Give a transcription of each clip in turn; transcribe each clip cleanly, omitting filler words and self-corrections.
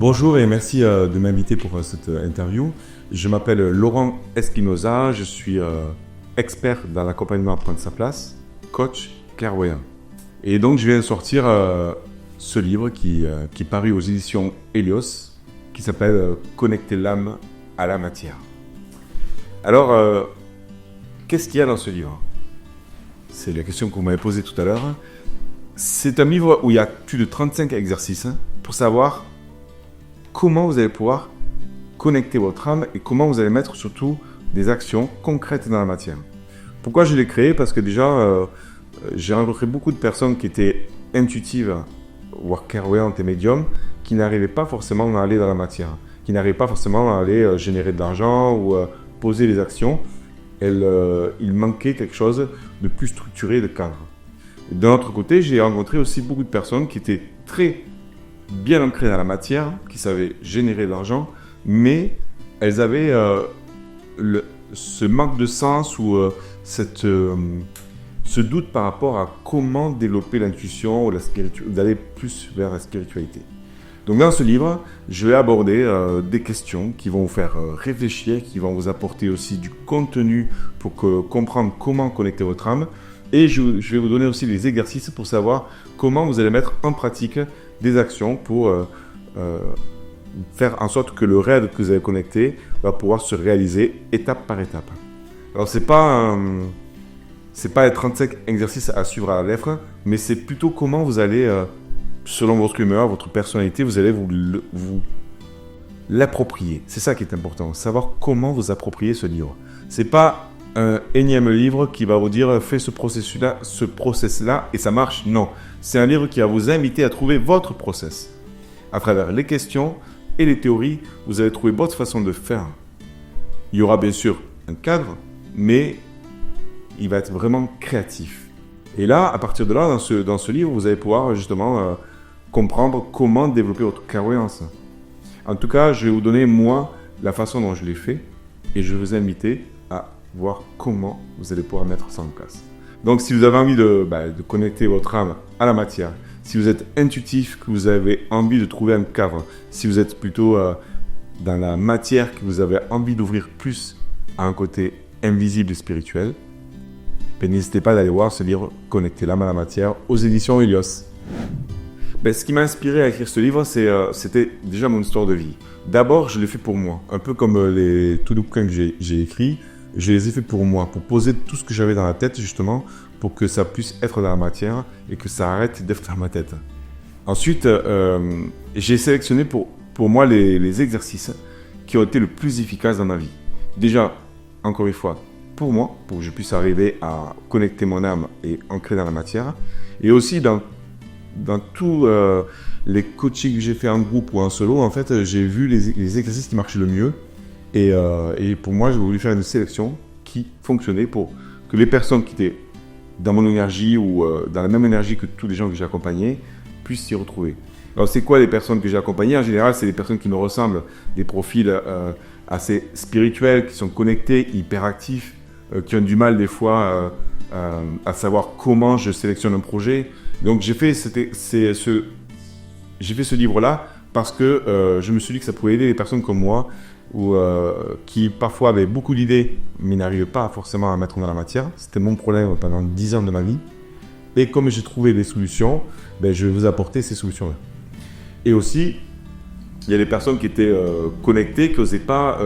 Bonjour et merci de m'inviter pour cette interview. Je m'appelle Laurent Espinosa, je suis expert dans l'accompagnement à prendre sa place, coach clairvoyant. Et donc je viens de sortir ce livre qui est paru aux éditions Helios, qui s'appelle Connecter l'âme à la matière. Alors, qu'est-ce qu'il y a dans ce livre? C'est la question que vous m'avez posée tout à l'heure. C'est un livre où il y a plus de 35 exercices pour savoir comment vous allez pouvoir connecter votre âme et comment vous allez mettre surtout des actions concrètes dans la matière. Pourquoi je l'ai créé? Parce que déjà, j'ai rencontré beaucoup de personnes qui étaient intuitives, voire clairvoyantes et médiums, qui n'arrivaient pas forcément à aller dans la matière, qui n'arrivaient pas forcément à aller générer de l'argent ou poser des actions. Il manquait quelque chose de plus structuré, de cadre. D'un autre côté, j'ai rencontré aussi beaucoup de personnes qui étaient très bien ancrées dans la matière, qui savaient générer de l'argent, mais elles avaient ce manque de sens ou ce doute par rapport à comment développer l'intuition ou d'aller plus vers la spiritualité. Donc dans ce livre, je vais aborder des questions qui vont vous faire réfléchir, qui vont vous apporter aussi du contenu pour comprendre comment connecter votre âme. Et je vais vous donner aussi des exercices pour savoir comment vous allez mettre en pratique des actions pour faire en sorte que le rêve que vous avez connecté va pouvoir se réaliser étape par étape. Alors c'est pas les 35 exercices à suivre à la lettre, mais c'est plutôt comment vous allez, selon votre humeur, votre personnalité, vous allez vous l'approprier. C'est ça qui est important, savoir comment vous approprier ce livre. C'est pas un énième livre qui va vous dire fais ce process-là et ça marche. Non, c'est un livre qui va vous inviter à trouver votre process. À travers les questions et les théories, vous allez trouver votre façon de faire. Il y aura bien sûr un cadre, mais il va être vraiment créatif. Et là, à partir de là, dans ce livre, vous allez pouvoir justement comprendre comment développer votre clairvoyance. En tout cas, je vais vous donner moi la façon dont je l'ai fait et je vais vous inviter à voir comment vous allez pouvoir mettre ça en place. Donc, si vous avez envie de connecter votre âme à la matière, si vous êtes intuitif, que vous avez envie de trouver un cadre, si vous êtes plutôt dans la matière, que vous avez envie d'ouvrir plus à un côté invisible et spirituel, n'hésitez pas d'aller voir ce livre « Connecter l'âme à la matière » aux éditions Helios. Ce qui m'a inspiré à écrire ce livre, c'était déjà mon histoire de vie. D'abord, je l'ai fait pour moi, un peu comme tous les bouquins que j'ai écrits. Je les ai fait pour moi, pour poser tout ce que j'avais dans la tête, justement, pour que ça puisse être dans la matière et que ça arrête d'être dans ma tête. Ensuite, j'ai sélectionné pour moi les exercices qui ont été le plus efficaces dans ma vie. Déjà, encore une fois, pour moi, pour que je puisse arriver à connecter mon âme et ancrer dans la matière. Et aussi, dans tous les coachings que j'ai fait en groupe ou en solo, en fait, j'ai vu les exercices qui marchaient le mieux. Et pour moi, j'ai voulu faire une sélection qui fonctionnait pour que les personnes qui étaient dans mon énergie ou dans la même énergie que tous les gens que j'ai accompagnés puissent s'y retrouver. Alors, c'est quoi les personnes que j'ai accompagnées? En général, c'est des personnes qui me ressemblent, des profils assez spirituels, qui sont connectés, hyperactifs, qui ont du mal des fois à savoir comment je sélectionne un projet. Donc, j'ai fait ce livre-là parce que je me suis dit que ça pouvait aider les personnes comme moi ou qui parfois avaient beaucoup d'idées mais n'arrivaient pas forcément à mettre dans la matière. C'était mon problème pendant 10 ans de ma vie. Et comme j'ai trouvé des solutions, je vais vous apporter ces solutions-là. Et aussi, il y a des personnes qui étaient connectées, qui n'osaient pas,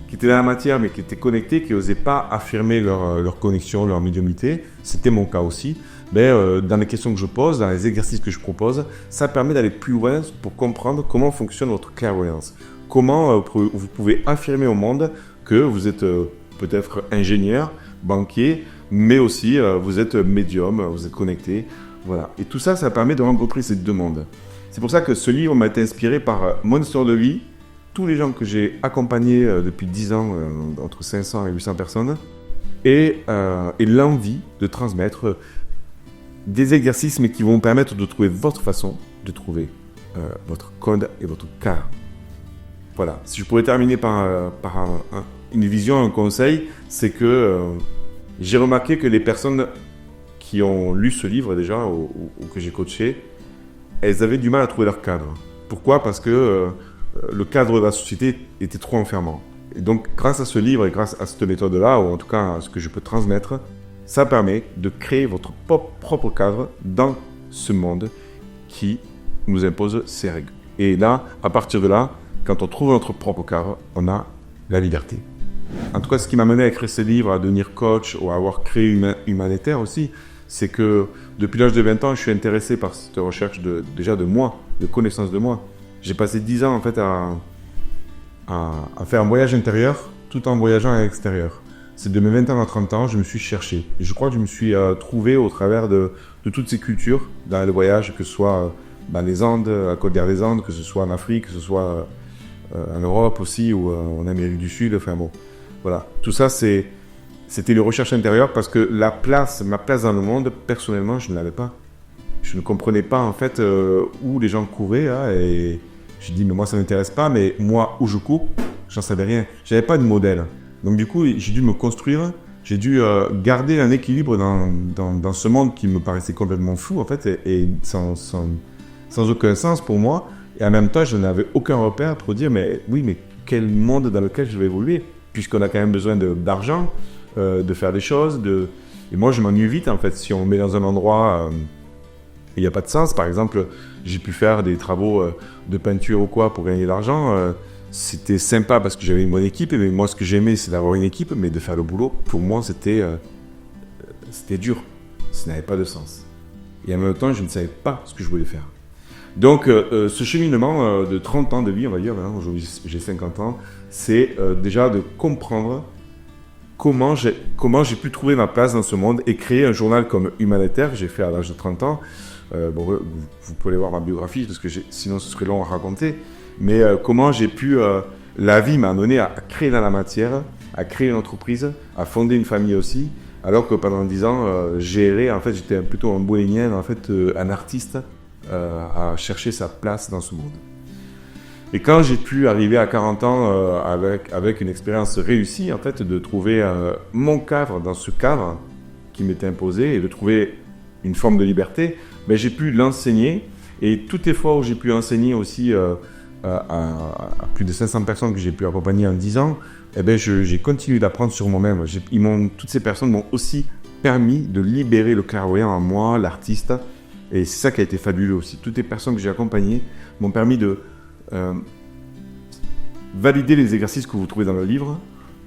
qui étaient dans la matière mais qui étaient connectées, qui n'osaient pas affirmer leur connexion, leur médiumnité. C'était mon cas aussi. Dans les questions que je pose, dans les exercices que je propose, ça permet d'aller plus loin pour comprendre comment fonctionne votre clairvoyance. Comment vous pouvez affirmer au monde que vous êtes peut-être ingénieur, banquier, mais aussi vous êtes médium, vous êtes connecté. Voilà. Et tout ça, ça permet de rencontrer ces deux mondes. C'est pour ça que ce livre m'a été inspiré par mon histoire de vie, tous les gens que j'ai accompagnés depuis 10 ans, entre 500 et 800 personnes, et l'envie de transmettre des exercices mais qui vont permettre de trouver votre façon de trouver votre code et votre cadre. Voilà, si je pourrais terminer par une vision, un conseil, c'est que j'ai remarqué que les personnes qui ont lu ce livre déjà ou que j'ai coaché, elles avaient du mal à trouver leur cadre. Pourquoi ? Parce que le cadre de la société était trop enfermant. Et donc, grâce à ce livre et grâce à cette méthode-là, ou en tout cas à ce que je peux transmettre, ça permet de créer votre propre cadre dans ce monde qui nous impose ses règles. Et là, à partir de là, quand on trouve notre propre cadre, on a la liberté. En tout cas, ce qui m'a mené à écrire ce livre, à devenir coach ou à avoir créé Humanitaire aussi, c'est que depuis l'âge de 20 ans, je suis intéressé par cette recherche déjà de moi, de connaissance de moi. J'ai passé 10 ans en fait à faire un voyage intérieur tout en voyageant à l'extérieur. C'est de mes 20 ans à 30 ans, je me suis cherché. Et je crois que je me suis trouvé au travers de toutes ces cultures dans le voyage, que ce soit dans les Andes, à Côte d'Ivoire des Andes, que ce soit en Afrique, que ce soit en Europe aussi ou en Amérique du Sud. Enfin bon, voilà. Tout ça, c'était une recherche intérieure parce que ma place dans le monde, personnellement, je ne l'avais pas. Je ne comprenais pas en fait où les gens couraient hein, et j'ai dit mais moi ça ne m'intéresse pas, mais moi où je cours, j'en savais rien. J'avais pas de modèle. Donc du coup, j'ai dû me construire, j'ai dû garder un équilibre dans ce monde qui me paraissait complètement fou en fait et sans aucun sens pour moi. Et en même temps, je n'avais aucun repère pour dire mais oui, mais quel monde dans lequel je vais évoluer puisqu'on a quand même besoin d'argent, de faire des choses. Et moi, je m'ennuie vite en fait si on me met dans un endroit il n'y a pas de sens. Par exemple, j'ai pu faire des travaux de peinture ou quoi pour gagner de l'argent. C'était sympa parce que j'avais une bonne équipe, mais moi ce que j'aimais c'est d'avoir une équipe, mais de faire le boulot, pour moi c'était dur, ça n'avait pas de sens. Et en même temps je ne savais pas ce que je voulais faire. Donc ce cheminement de 30 ans de vie, on va dire, hein, aujourd'hui j'ai 50 ans, c'est déjà de comprendre comment j'ai pu trouver ma place dans ce monde et créer un journal comme Humanitaire, que j'ai fait à l'âge de 30 ans. Vous pouvez aller voir ma biographie parce que sinon ce serait long à raconter. Mais comment j'ai pu, la vie m'a amené à créer dans la matière, à créer une entreprise, à fonder une famille aussi, alors que pendant 10 ans, j'ai en fait, j'étais plutôt un bohémien, en fait, un artiste à chercher sa place dans ce monde. Et quand j'ai pu arriver à 40 ans avec une expérience réussie, en fait, de trouver mon cadre dans ce cadre qui m'était imposé et de trouver une forme de liberté, ben, j'ai pu l'enseigner. Et toutes les fois où j'ai pu enseigner aussi à plus de 500 personnes que j'ai pu accompagner en 10 ans, eh ben j'ai continué d'apprendre sur moi-même. Toutes ces personnes m'ont aussi permis de libérer le clairvoyant en moi, l'artiste. Et c'est ça qui a été fabuleux aussi. Toutes les personnes que j'ai accompagnées m'ont permis de valider les exercices que vous trouvez dans le livre,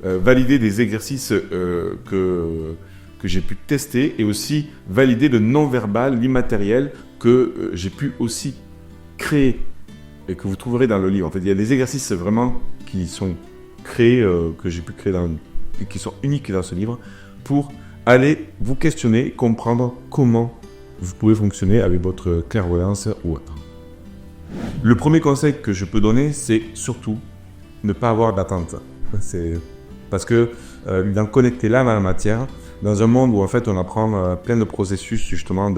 valider des exercices que j'ai pu tester et aussi valider le non-verbal, l'immatériel que j'ai pu aussi créer et que vous trouverez dans le livre. En fait, il y a des exercices vraiment qui sont créés, que j'ai pu créer et qui sont uniques dans ce livre pour aller vous questionner, comprendre comment vous pouvez fonctionner avec votre clairvoyance ou autre. Le premier conseil que je peux donner, c'est surtout ne pas avoir d'attente. C'est parce que dans connecter l'âme à la matière, dans un monde où en fait on apprend plein de processus justement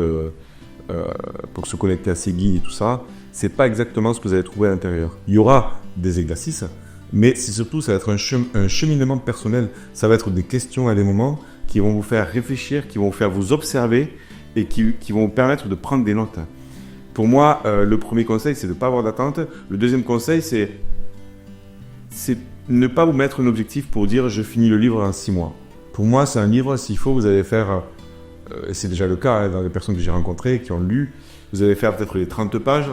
pour se connecter à ses guides et tout ça, c'est pas exactement ce que vous allez trouver à l'intérieur. Il y aura des exercices, mais c'est surtout ça va être un cheminement personnel. Ça va être des questions à des moments qui vont vous faire réfléchir, qui vont vous faire vous observer et qui vont vous permettre de prendre des notes. Pour moi, le premier conseil, c'est de ne pas avoir d'attente. Le deuxième conseil, c'est ne pas vous mettre un objectif pour dire « je finis le livre en 6 mois ». Pour moi, c'est un livre, s'il faut, vous allez faire, et c'est déjà le cas dans les personnes que j'ai rencontrées, qui ont lu, vous allez faire peut-être les 30 pages,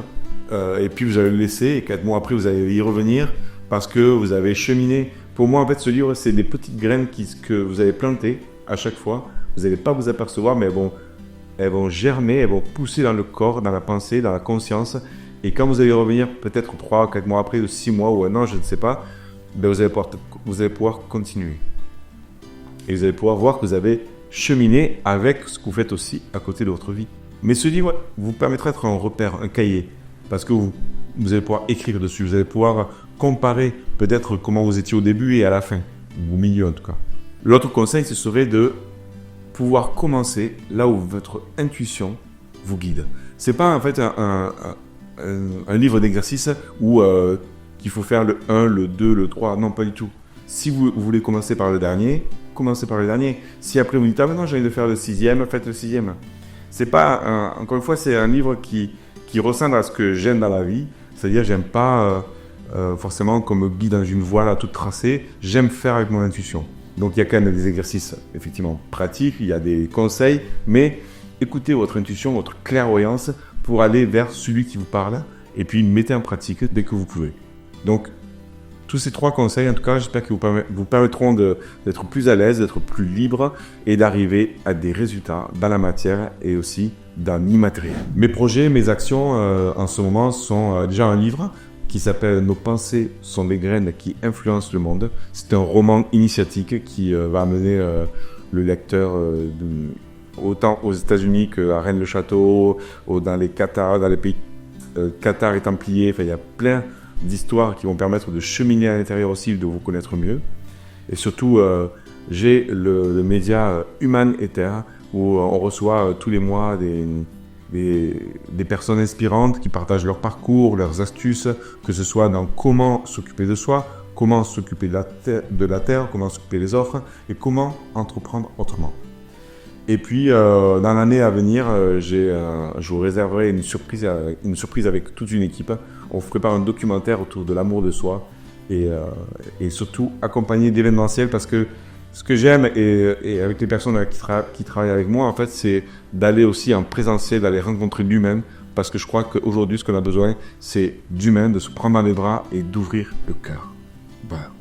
et puis vous allez le laisser, et 4 mois après, vous allez y revenir, parce que vous avez cheminé. Pour moi, en fait, ce livre, c'est des petites graines que vous avez plantées à chaque fois. Vous n'allez pas vous apercevoir, mais elles vont germer, elles vont pousser dans le corps, dans la pensée, dans la conscience. Et quand vous allez revenir, peut-être 3 ou 4 mois après, 6 mois ou 1 an, je ne sais pas, ben vous allez pouvoir continuer. Et vous allez pouvoir voir que vous avez cheminé avec ce que vous faites aussi à côté de votre vie. Mais ce livre vous permettra d'être un repère, un cahier, parce que vous allez pouvoir écrire dessus, vous allez pouvoir comparer peut-être comment vous étiez au début et à la fin, ou au milieu en tout cas. L'autre conseil, ce serait de pouvoir commencer là où votre intuition vous guide. C'est pas en fait un livre d'exercice où qu'il faut faire le 1, le 2, le 3, non pas du tout. Si vous voulez commencer par le dernier, commencez par le dernier. Si après vous dites « ah mais non, j'ai envie de faire le 6e », faites le 6e. C'est pas, encore une fois, c'est un livre qui ressemble à ce que j'aime dans la vie. C'est-à-dire, j'aime pas forcément qu'on me guide dans une voie là toute tracée. J'aime faire avec mon intuition. Donc il y a quand même des exercices effectivement pratiques, il y a des conseils, mais écoutez votre intuition, votre clairvoyance pour aller vers celui qui vous parle et puis mettez en pratique dès que vous pouvez. Donc tous ces 3 conseils, en tout cas, j'espère qu'ils vous permettront d'être plus à l'aise, d'être plus libre et d'arriver à des résultats dans la matière et aussi dans l'immatériel. Mes projets, mes actions en ce moment sont déjà un livre qui s'appelle « Nos pensées sont des graines qui influencent le monde ». C'est un roman initiatique qui va amener le lecteur autant aux États-Unis qu'à Rennes-le-Château, dans les Qatar, dans les pays Qatar et Templiers. Enfin, il y a plein d'histoires qui vont permettre de cheminer à l'intérieur aussi, de vous connaître mieux. Et surtout, j'ai le média Human Ether où on reçoit tous les mois des personnes inspirantes qui partagent leur parcours, leurs astuces, que ce soit dans comment s'occuper de soi, comment s'occuper de la terre, comment s'occuper des autres et comment entreprendre autrement. Et puis, dans l'année à venir, je vous réserverai une surprise avec toute une équipe. On prépare un documentaire autour de l'amour de soi et surtout accompagné d'événementiels parce que ce que j'aime et avec les personnes qui travaillent avec moi, en fait, c'est d'aller aussi en présentiel, d'aller rencontrer l'humain parce que je crois qu'aujourd'hui, ce qu'on a besoin, c'est d'humain, de se prendre dans les bras et d'ouvrir le cœur. Voilà.